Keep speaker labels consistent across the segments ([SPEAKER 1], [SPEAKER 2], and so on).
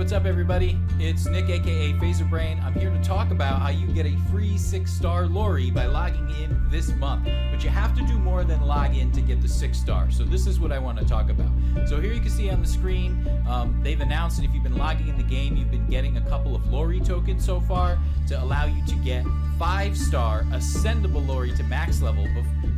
[SPEAKER 1] what's up everybody? It's Nick aka Phaserbrain. I'm here to talk about how you get a free 6-star Lori by logging in this month. But you have to do more than log in to get the 6-star. So this is what I want to talk about. So here you can see on the screen, they've announced that if you've been logging in the game, you've been getting a couple of Lori tokens so far to allow you to get 5-star ascendable Lori to max level.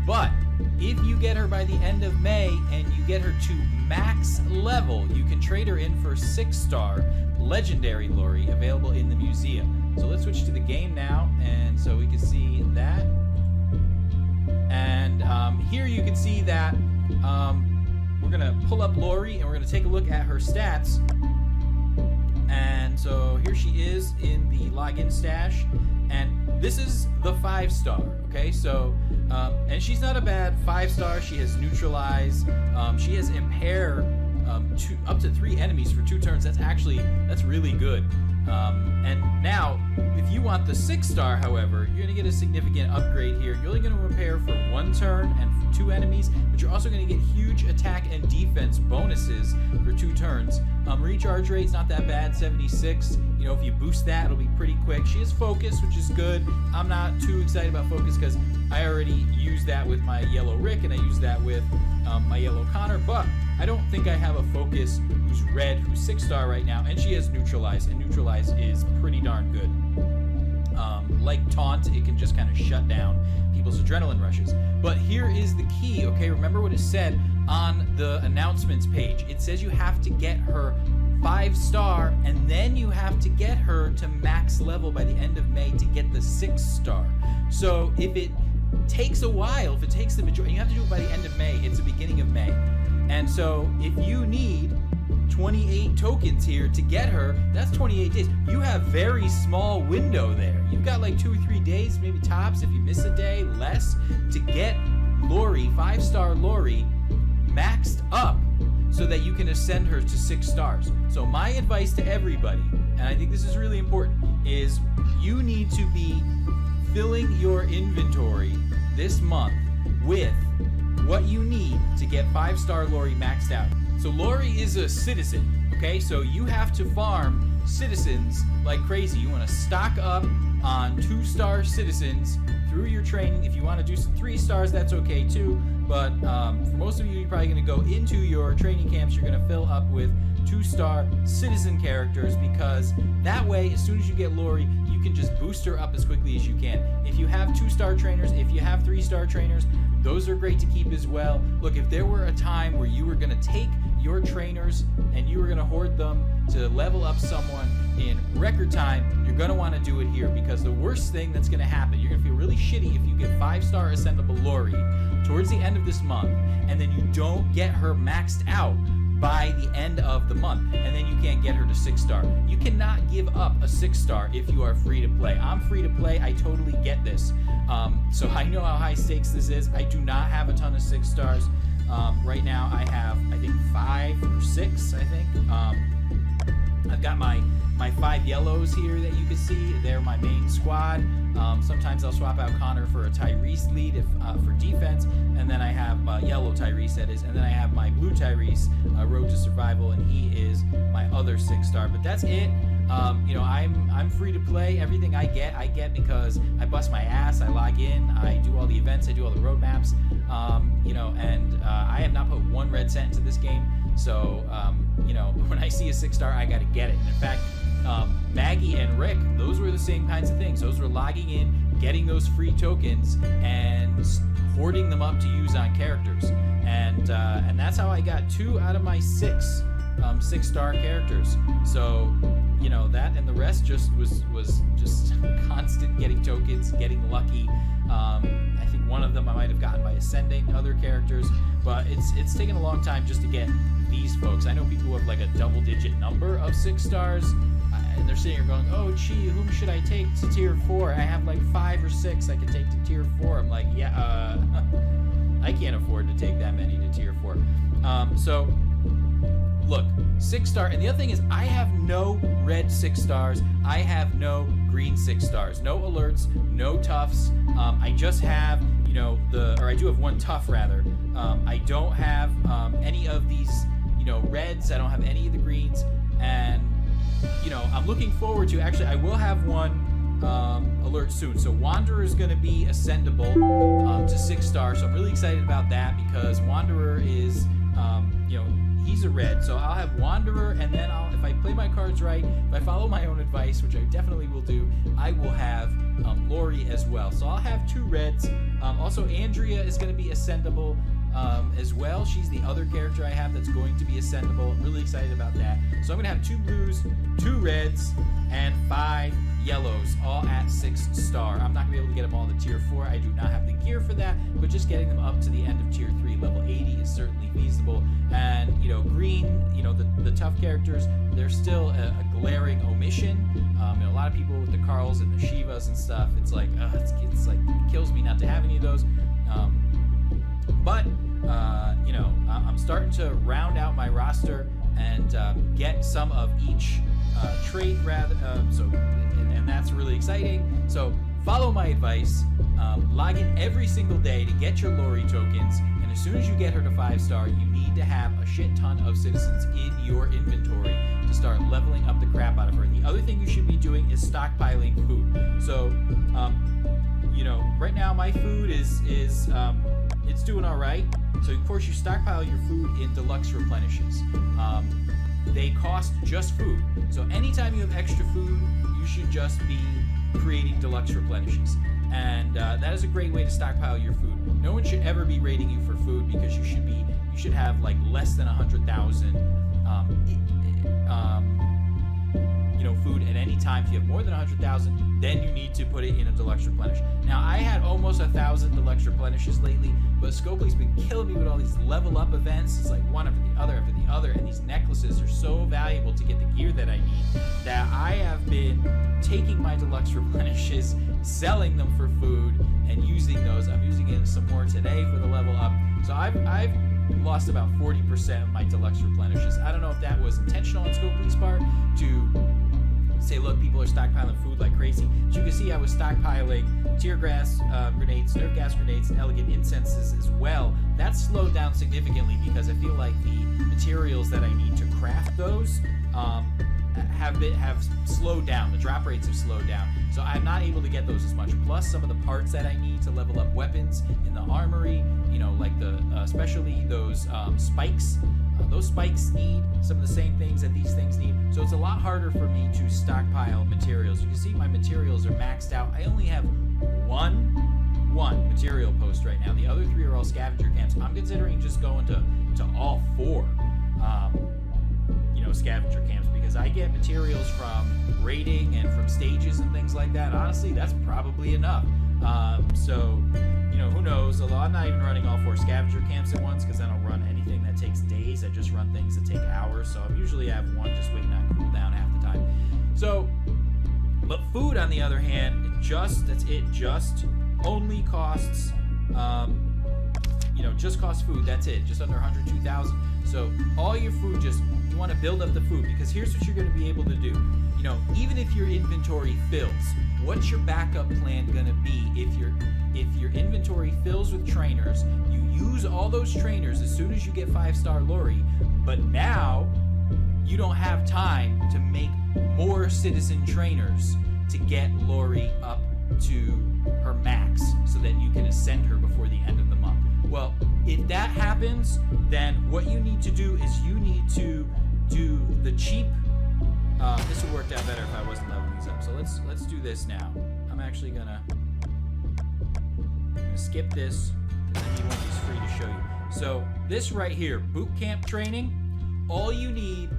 [SPEAKER 1] But if you get her by the end of May and you get her to max level, you can trade her in for 6-star legendary Lori available in the museum. So let's switch to the game now, and so we can see that. And here you can see that we're gonna pull up Lori and we're gonna take a look at her stats. And so here she is in the login stash, and this is the 5-star. Okay, so and she's not a bad 5-star. She has neutralize. She has impair up to 3 enemies for 2 turns. That's really good. And now, if you want the 6-star, however, you're gonna get a significant upgrade here. You're only gonna impair for 1 turn and for 2 enemies, but you're also gonna get huge attack and defense bonuses for 2 turns. Recharge rate's not that bad, 76. You know, if you boost that, it'll be pretty quick. She has focus, which is good. I'm not too excited about focus because I already used that with my yellow Rick and I used that with my yellow Connor, but I don't think I have a focus who's red, who's 6-star right now, and she has neutralize, and neutralize is pretty darn good. Like taunt, it can just kind of shut down people's adrenaline rushes. But here is the key, okay? Remember what it said on the announcements page. It says you have to get her 5-star, and then you have to get her to max level by the end of May to get the 6-star. So if it takes a while, if it takes the majority, you have to do it by the end of May. It's the beginning of May. And so if you need 28 tokens here to get her, that's 28 days. You have very small window there. You've got like 2 or 3 days, maybe tops, if you miss a day, less, to get Lori, 5-star Lori, maxed up so that you can ascend her to 6 stars. So my advice to everybody, and I think this is really important, is you need to be filling your inventory this month with what you need to get 5-star Lori maxed out. So Lori is a citizen, okay? So you have to farm citizens like crazy. You want to stock up on 2-star citizens through your training. If you want to do some 3 stars, that's okay too. But for most of you, you're probably going to go into your training camps. You're going to fill up with 2-star citizen characters, because that way, as soon as you get Lori, you can just boost her up as quickly as you can. If you have 2-star trainers, if you have 3-star trainers, those are great to keep as well. Look, if there were a time where you were going to take your trainers and you were going to hoard them to level up someone in record time, you're going to want to do it here, because the worst thing that's going to happen, you're going to feel really shitty if you get 5-star ascendable Lori towards the end of this month and then you don't get her maxed out by the end of the month, and then you can't get her to 6-star. You cannot give up a 6-star if you are free to play. I'm free to play. I totally get this. So I know how high stakes this is. I do not have a ton of 6-stars. Right now I have, I think, 5 or 6, I think. I've got my 5 yellows here that you can see. They're my main squad. Sometimes I'll swap out Connor for a Tyrese lead for defense, and then I have yellow Tyrese, that is, and then I have my blue Tyrese, Road to Survival, and he is my other 6-star. But that's it. You know, I'm free to play. Everything I get because I bust my ass. I log in. I do all the events. I do all the roadmaps. You know, and I have not put 1 red cent into this game. So, you know, when I see a 6-star, I got to get it. And in fact, Maggie and Rick, those were the same kinds of things. Those were logging in, getting those free tokens, and hoarding them up to use on characters. And that's how I got 2 out of my 6 6-star characters. So, you know, that and the rest just was just constant getting tokens, getting lucky. I think one of them I might have gotten by ascending other characters, but it's taken a long time just to get these folks. I know people who have like a double-digit number of 6-stars, and they're sitting here going, "Oh, gee, whom should I take to tier 4? I have like 5 or 6 I can take to tier 4." I'm like, yeah, I can't afford to take that many to tier 4. So look, 6-star, and the other thing is I have no red 6-stars. I have no green 6-stars. No alerts, no toughs. I just have, you know, I do have 1 tough rather. I don't have any of these, you know, reds. I don't have any of the greens, and you know, I'm looking forward to, actually, I will have one alert soon. So Wanderer is going to be ascendable to 6-star. So I'm really excited about that because Wanderer is, you know, he's a red. So I'll have Wanderer, and then if I play my cards right, if I follow my own advice, which I definitely will do, I will have Lori as well. So I'll have 2 reds. Also, Andrea is going to be ascendable as well. She's the other character I have that's going to be ascendable. I'm really excited about that. So I'm going to have 2 blues, 2 reds, and 5 yellows, all at 6-star. I'm not going to be able to get them all to tier 4. I do not have the gear for that, but just getting them up to the end of tier 3, level 80, is certainly feasible. And, you know, green, you know, the tough characters, they're still a glaring omission. You know, a lot of people with the Carls and the Shivas and stuff, it's like, it's like, it kills me not to have any of those. But, you know, I'm starting to round out my roster and get some of each trait, rather. And that's really exciting. So follow my advice. Log in every single day to get your Lori tokens. And as soon as you get her to 5-star, you need to have a shit ton of citizens in your inventory to start leveling up the crap out of her. The other thing you should be doing is stockpiling food. So, you know, right now my food is it's doing all right. So of course you stockpile your food in deluxe replenishes. They cost just food. So anytime you have extra food, you should just be creating deluxe replenishes. And that is a great way to stockpile your food. No one should ever be rating you for food because you should have like less than 100,000 you know, food at any time. If you have more than 100,000, then you need to put it in a deluxe replenish. Now, I had almost 1,000 deluxe replenishes lately, but Scopely's been killing me with all these level up events. It's like one after the other after the other, and these necklaces are so valuable to get the gear that I need that I have been taking my deluxe replenishes, selling them for food, and using those. I'm using it some more today for the level up. So I've lost about 40% of my deluxe replenishes. I don't know if that was intentional on Scopely's part to say, look, people are stockpiling food like crazy. As you can see, I was stockpiling tear gas grenades, nerf gas grenades, and elegant incenses as well. That slowed down significantly because I feel like the materials that I need to craft those have slowed down. The drop rates have slowed down, so I'm not able to get those as much. Plus, some of the parts that I need to level up weapons in the armory, you know, like especially those spikes. Those spikes need some of the same things that these things need, so it's a lot harder for me to stockpile materials. You can see my materials are maxed out. I only have one material post right now. The other 3 are all scavenger camps. I'm considering just going to all 4 you know, scavenger camps, because I get materials from raiding and from stages and things like that. Honestly, that's probably enough. So, you know, who knows? Although I'm not even running all 4 scavenger camps at once, because I don't run anything that takes days. I just run things that take hours. So I usually have one just waiting on cooldown half the time. So, but food, on the other hand, just only costs, you know, just costs food. That's it. Just under 102,000. So all your food, you want to build up the food, because here's what you're going to be able to do. You know, even if your inventory fills, what's your backup plan going to be? If your inventory fills with trainers, you use all those trainers as soon as you get 5-star Lori, but now you don't have time to make more citizen trainers to get Lori up to her max so that you can ascend her before the end of the month. Well, if that happens, then what you need to do is you need to do the cheap. This would work out better if I wasn't leveling these up. So let's do this now. I'm actually gonna skip this because I need one of these free to show you. So this right here, boot camp training, all you need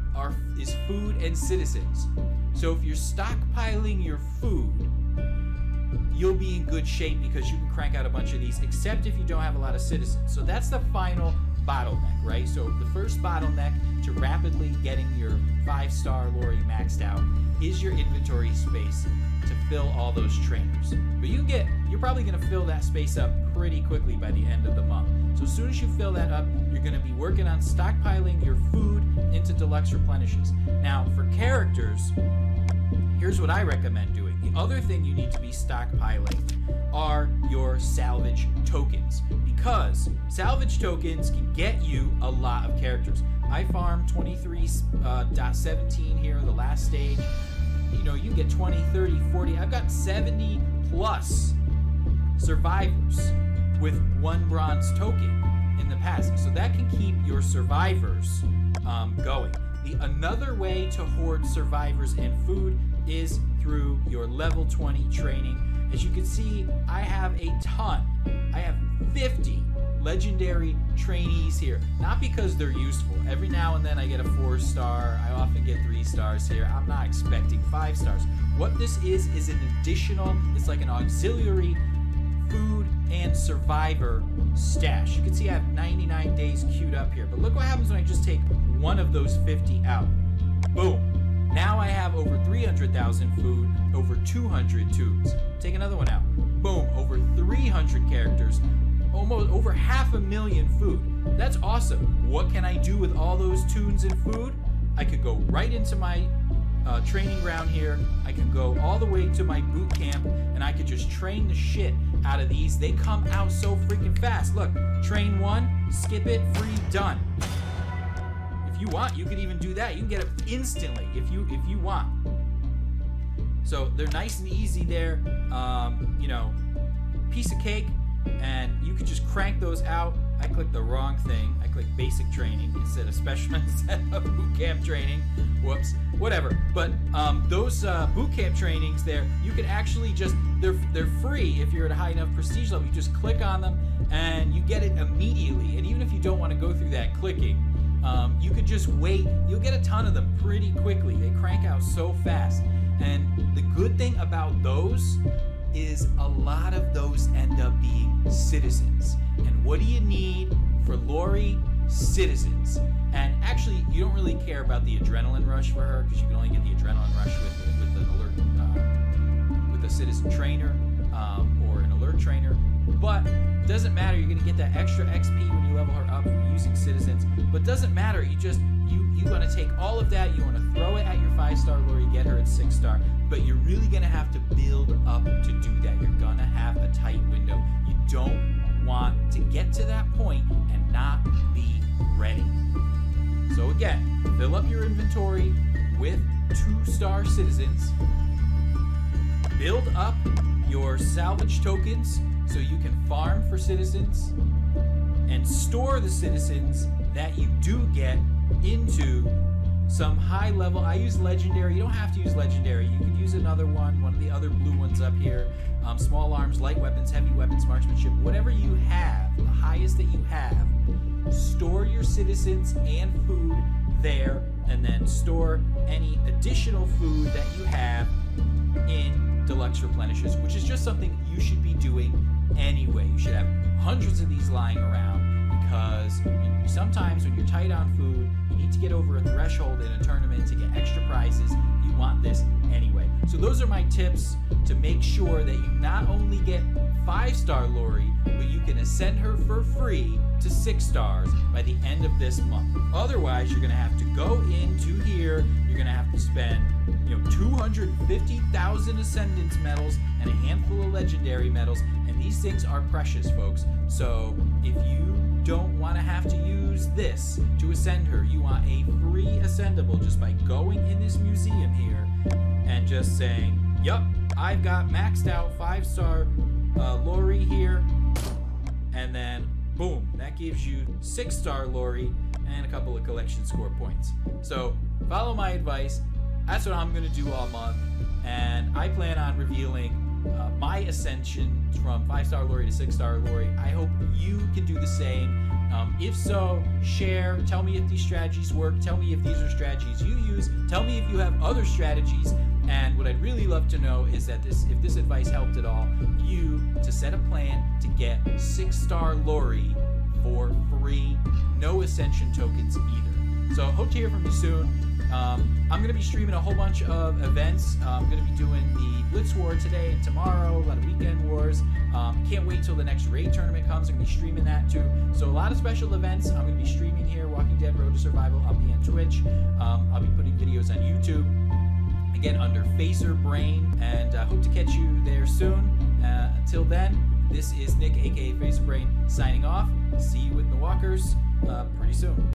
[SPEAKER 1] is food and citizens. So if you're stockpiling your food, you'll be in good shape because you can crank out a bunch of these, except if you don't have a lot of citizens. So that's the final bottleneck, right? So the first bottleneck to rapidly getting your 5-star Lori maxed out is your inventory space to fill all those trainers. But you're probably going to fill that space up pretty quickly by the end of the month. So as soon as you fill that up, you're going to be working on stockpiling your food into deluxe replenishes. Now, for characters, here's what I recommend doing. The other thing you need to be stockpiling are your salvage tokens, because salvage tokens can get you a lot of characters. I farmed 23.17 here, the last stage. You know, you get 20, 30, 40. I've got 70 plus survivors with 1 bronze token in the past. So that can keep your survivors going. Another way to hoard survivors and food is through your level 20 training. As you can see, I have a ton. I have 50 legendary trainees here. Not because they're useful. Every now and then I get a 4-star. I often get 3 stars here. I'm not expecting 5 stars. What this is an additional, it's like an auxiliary food and survivor stash. You can see I have 99 days queued up here. But look what happens when I just take one of those 50 out. Boom. Now I have over 300,000 food, over 200 tunes. Take another one out. Boom. Over 300 characters, almost over 500,000 food. That's awesome. What can I do with all those tunes and food? I could go right into my training ground here. I can go all the way to my boot camp, and I could just train the shit out of these. They come out so freaking fast. Look, train 1, skip it, free, done. If you want, you could even do that. You can get it instantly if you want. So they're nice and easy there. You know, piece of cake, and you could just crank those out. I clicked the wrong thing. I clicked basic training instead of special instead of boot camp training. Whoops. Whatever. But those boot camp trainings there, you can actually just they're free if you're at a high enough prestige level. You just click on them and you get it immediately. And even if you don't want to go through that clicking, you could just wait. You'll get a ton of them pretty quickly. They crank out so fast. And the good thing about those is a lot of those end up being citizens. And what do you need for Lori? Citizens. And actually, you don't really care about the adrenaline rush for her, because you can only get the adrenaline rush with an alert, with a citizen trainer or an alert trainer. But it doesn't matter. You're going to get that extra XP when you level her up for using citizens. But it doesn't matter. You want to take all of that. You want to throw it at your 5-star Lori, get her at 6-star. But you're really going to have to build up to do that. You're going to have a tight window. You don't want to get to that point and not be ready. So again, fill up your inventory with 2-star citizens. Build up your salvage tokens so you can farm for citizens, and store the citizens that you do get into some high level. I use legendary. You don't have to use legendary. You could use another one of the other blue ones up here. Small arms, light weapons, heavy weapons, marksmanship, whatever you have, the highest that you have. Store your citizens and food there, and then store any additional food that you have in deluxe replenishes, which is just something you should be doing anyway. You should have hundreds of these lying around, because sometimes when you're tight on food, you need to get over a threshold in a tournament to get extra prizes. You want this anyway. So those are my tips to make sure that you not only get 5-star Lori, but you can ascend her for free to 6 stars by the end of this month. Otherwise, you're going to have to go into here. You're going to have to spend 250,000 Ascendance medals and a handful of legendary medals, and these things are precious, folks. So if you don't want to have to use this to ascend her, you want a free ascendable just by going in this museum here and just saying, yup, I've got maxed out 5-star Lori here, and then boom, that gives you 6-star Lori and a couple of collection score points. So follow my advice. That's what I'm going to do all month, and I plan on revealing my ascension from 5-star Lori to 6-star Lori. I hope you can do the same. If so, share. Tell me if these strategies work. Tell me if these are strategies you use. Tell me if you have other strategies. And what I'd really love to know is that if this advice helped at all, you to set a plan to get 6-star Lori for free. No ascension tokens either. So hope to hear from you soon. I'm going to be streaming a whole bunch of events. I'm going to be doing the Blitz War today and tomorrow, a lot of weekend wars. Can't wait till the next raid tournament comes. I'm going to be streaming that too. So a lot of special events. I'm going to be streaming here, Walking Dead Road to Survival. I'll be on Twitch. I'll be putting videos on YouTube, again under Phaser Brain, and I hope to catch you there soon. Until then, this is Nick, aka Phaser Brain, signing off. See you with the Walkers pretty soon.